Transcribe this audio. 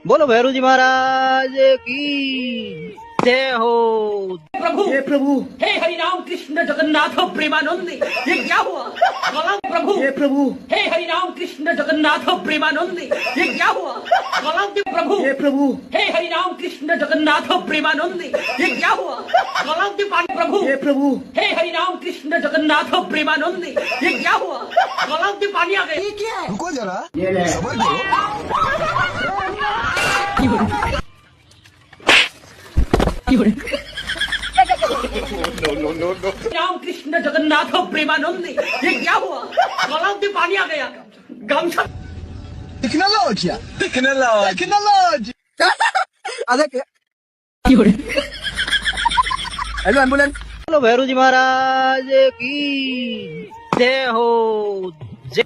बोलो भैरू जी महाराज की जय हो। प्रभु हे प्रभु हे हरिनाम कृष्ण जगन्नाथ प्रेमानंद, ये क्या हुआ? बोला प्रभु हे प्रभु हे हरिनाम कृष्ण जगन्नाथ प्रेमानंद, ये क्या हुआ? बोला प्रभु हे प्रभु हे हरिनाम कृष्ण जगन्नाथ प्रेमानंद, ये क्या हुआ? बोला प्रभु हे प्रभु हे हरिनाम कृष्ण जगन्नाथ प्रेमानंद, ये क्या हुआ? बोला पानी आ गया। ये क्या है? रुको जरा, सबर राम कृष्ण जगन्नाथ प्रेमानंद, ये क्या हुआ? गला में पानी आ गया। गमछा टेक्नोलॉजी ಅದಕ್ಕೆ हेलो एम्बुलेंस। बोलो भैरू जी महाराज की जय हो। जय